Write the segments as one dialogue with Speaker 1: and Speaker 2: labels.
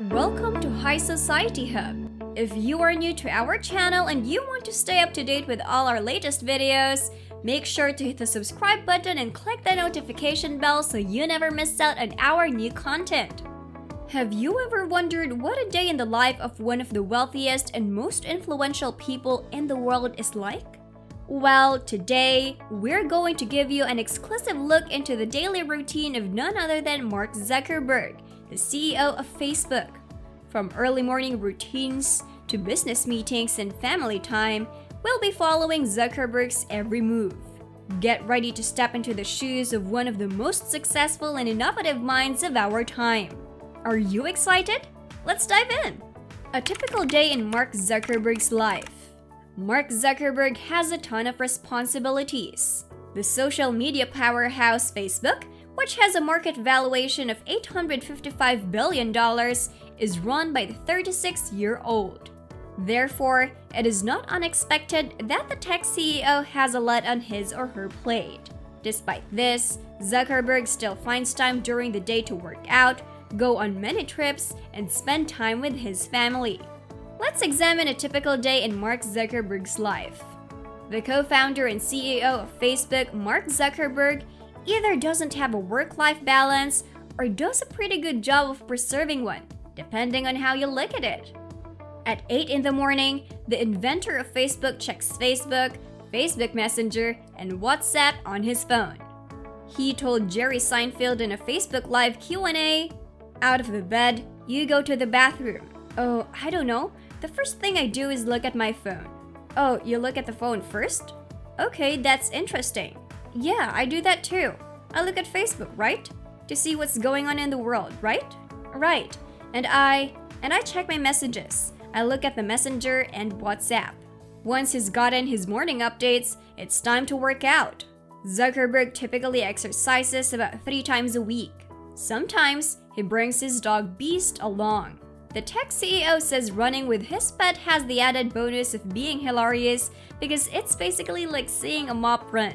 Speaker 1: Welcome to High Society Hub. If you are new to our channel and you want to stay up to date with all our latest videos, make sure to hit the subscribe button and click the notification bell so you never miss out on our new content. Have you ever wondered what a day in the life of one of the wealthiest and most influential people in the world is like? Well, today, we're going to give you an exclusive look into the daily routine of none other than Mark Zuckerberg, the CEO of Facebook. From early morning routines to business meetings and family time, we'll be following Zuckerberg's every move. Get ready to step into the shoes of one of the most successful and innovative minds of our time. Are you excited? Let's dive in! A typical day in Mark Zuckerberg's life. Mark Zuckerberg has a ton of responsibilities. The social media powerhouse Facebook, which has a market valuation of $855 billion, is run by the 36-year-old. Therefore, it is not unexpected that the tech CEO has a lot on his or her plate. Despite this, Zuckerberg still finds time during the day to work out, go on many trips, and spend time with his family. Let's examine a typical day in Mark Zuckerberg's life. The co-founder and CEO of Facebook, Mark Zuckerberg, either doesn't have a work-life balance or does a pretty good job of preserving one, depending on how you look at it. At 8 in the morning, the inventor of Facebook checks Facebook, Facebook Messenger, and WhatsApp on his phone. He told Jerry Seinfeld in a Facebook Live Q&A, "Out of the bed, you go to the bathroom. Oh, I don't know. The first thing I do is look at my phone." "Oh, you look at the phone first? Okay, that's interesting. Yeah, I do that too. I look at Facebook, right? To see what's going on in the world, right? Right. And I check my messages. I look at the Messenger and WhatsApp. Once he's gotten his morning updates, it's time to work out." Zuckerberg typically exercises about 3 times a week. Sometimes, he brings his dog Beast along. The tech CEO says running with his pet has the added bonus of being hilarious because it's basically like seeing a mop run.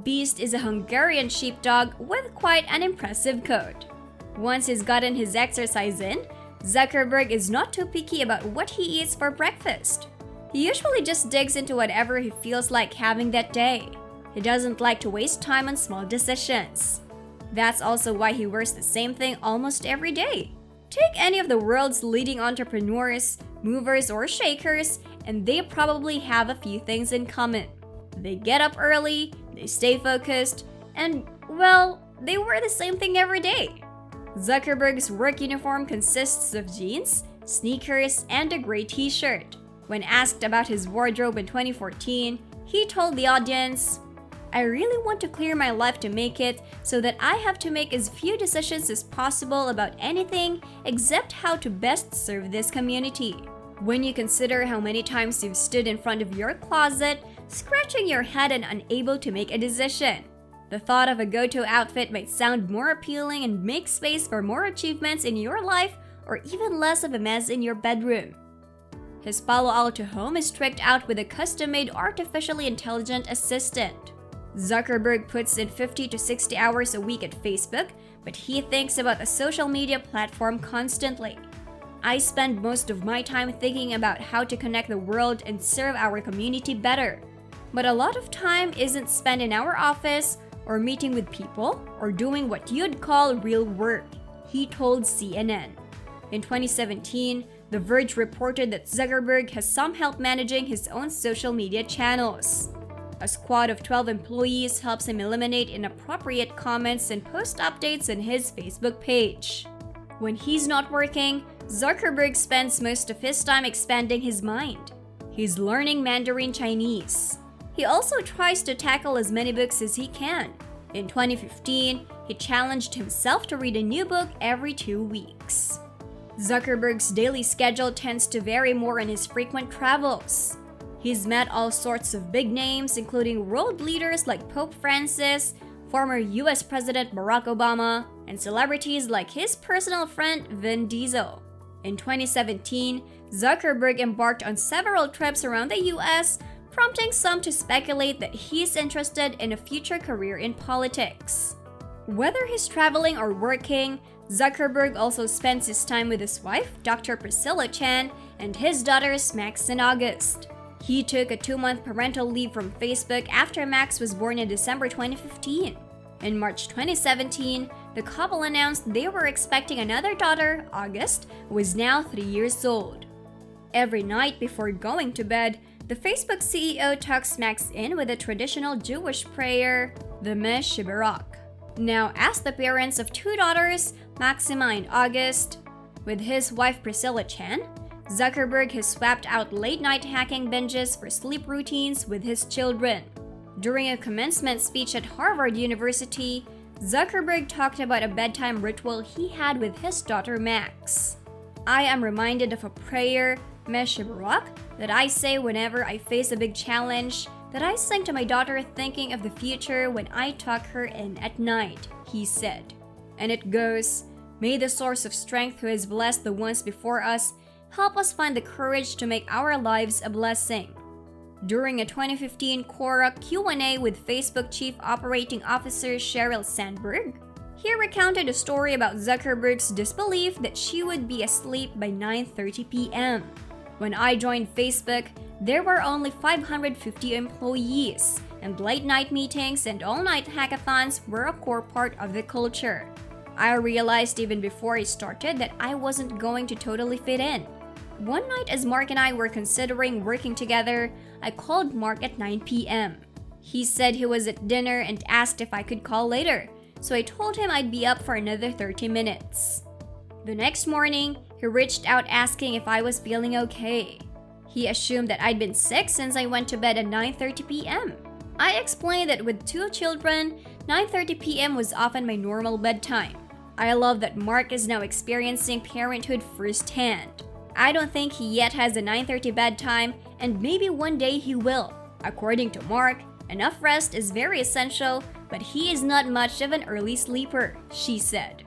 Speaker 1: Beast is a Hungarian sheepdog with quite an impressive coat. Once he's gotten his exercise in, Zuckerberg is not too picky about what he eats for breakfast. He usually just digs into whatever he feels like having that day. He doesn't like to waste time on small decisions. That's also why he wears the same thing almost every day. Take any of the world's leading entrepreneurs, movers, or shakers, and they probably have a few things in common. They get up early, they stay focused, and, well, they wear the same thing every day. Zuckerberg's work uniform consists of jeans, sneakers, and a gray t-shirt. When asked about his wardrobe in 2014, he told the audience, "I really want to clear my life to make it so that I have to make as few decisions as possible about anything except how to best serve this community." When you consider how many times you've stood in front of your closet, scratching your head and unable to make a decision, the thought of a go-to outfit might sound more appealing and make space for more achievements in your life or even less of a mess in your bedroom. His Palo Alto home is tricked out with a custom-made artificially intelligent assistant. Zuckerberg puts in 50 to 60 hours a week at Facebook, but he thinks about the social media platform constantly. "I spend most of my time thinking about how to connect the world and serve our community better. But a lot of time isn't spent in our office or meeting with people or doing what you'd call real work," he told CNN. In 2017, The Verge reported that Zuckerberg has some help managing his own social media channels. A squad of 12 employees helps him eliminate inappropriate comments and post updates on his Facebook page. When he's not working, Zuckerberg spends most of his time expanding his mind. He's learning Mandarin Chinese. He also tries to tackle as many books as he can. In 2015, he challenged himself to read a new book every 2 weeks. Zuckerberg's daily schedule tends to vary more in his frequent travels. He's met all sorts of big names, including world leaders like Pope Francis, former US President Barack Obama, and celebrities like his personal friend Vin Diesel. In 2017, Zuckerberg embarked on several trips around the US, prompting some to speculate that he's interested in a future career in politics. Whether he's traveling or working, Zuckerberg also spends his time with his wife, Dr. Priscilla Chan, and his daughters Max and August. He took a 2-month parental leave from Facebook after Max was born in December 2015. In March 2017, the couple announced they were expecting another daughter, August, who is now 3 years old. Every night before going to bed, the Facebook CEO tucks Max in with a traditional Jewish prayer, the Meh Sheberak. Now, as the parents of 2 daughters, Maxima and August, with his wife Priscilla Chan, Zuckerberg has swapped out late-night hacking binges for sleep routines with his children. During a commencement speech at Harvard University, Zuckerberg talked about a bedtime ritual he had with his daughter Max. "I am reminded of a prayer, Meh Sheberak, that I say whenever I face a big challenge, that I sing to my daughter thinking of the future when I tuck her in at night," he said. And it goes, "May the source of strength who has blessed the ones before us help us find the courage to make our lives a blessing." During a 2015 Quora Q&A with Facebook Chief Operating Officer Sheryl Sandberg, he recounted a story about Zuckerberg's disbelief that she would be asleep by 9:30 p.m. "When I joined Facebook, there were only 550 employees, and late-night meetings and all-night hackathons were a core part of the culture. I realized even before I started that I wasn't going to totally fit in. One night as Mark and I were considering working together, I called Mark at 9 p.m. He said he was at dinner and asked if I could call later, so I told him I'd be up for another 30 minutes. The next morning, he reached out asking if I was feeling okay. He assumed that I'd been sick since I went to bed at 9:30 p.m. I explained that with 2 children, 9:30 p.m. was often my normal bedtime. I love that Mark is now experiencing parenthood firsthand. I don't think he yet has a 9:30 bedtime, and maybe one day he will. According to Mark, enough rest is very essential, but he is not much of an early sleeper," she said.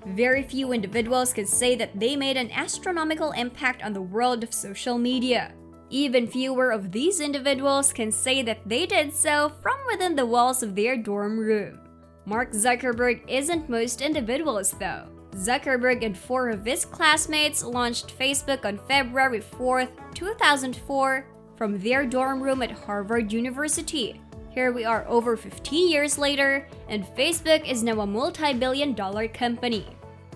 Speaker 1: Very few individuals can say that they made an astronomical impact on the world of social media. Even fewer of these individuals can say that they did so from within the walls of their dorm room. Mark Zuckerberg isn't most individuals, though. Zuckerberg and 4 of his classmates launched Facebook on February 4, 2004, from their dorm room at Harvard University. Here we are over 15 years later, and Facebook is now a multi-billion-dollar company.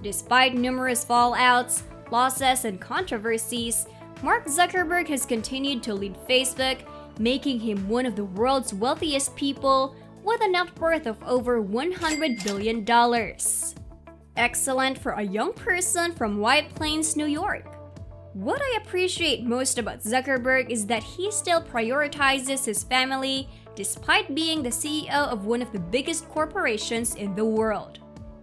Speaker 1: Despite numerous fallouts, losses, and controversies, Mark Zuckerberg has continued to lead Facebook, making him one of the world's wealthiest people with a net worth of over $100 billion. Excellent for a young person from White Plains, New York. What I appreciate most about Zuckerberg is that he still prioritizes his family despite being the CEO of one of the biggest corporations in the world.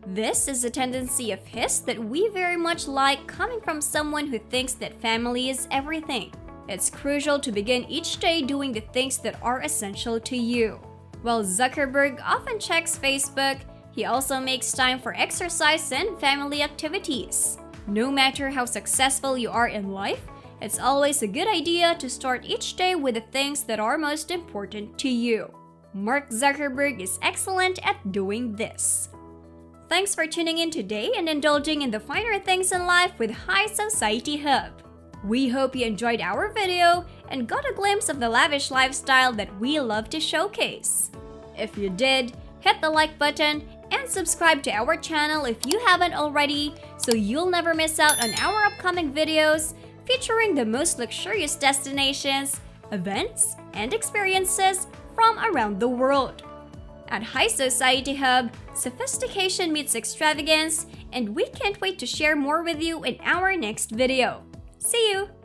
Speaker 1: This is a tendency of his that we very much like, coming from someone who thinks that family is everything. It's crucial to begin each day doing the things that are essential to you. While Zuckerberg often checks Facebook, he also makes time for exercise and family activities. No matter how successful you are in life, it's always a good idea to start each day with the things that are most important to you. Mark Zuckerberg is excellent at doing this. Thanks for tuning in today and indulging in the finer things in life with High Society Hub. We hope you enjoyed our video and got a glimpse of the lavish lifestyle that we love to showcase. If you did, hit the like button and subscribe to our channel if you haven't already, so you'll never miss out on our upcoming videos featuring the most luxurious destinations, events, and experiences from around the world. At High Society Hub, sophistication meets extravagance, and we can't wait to share more with you in our next video. See you!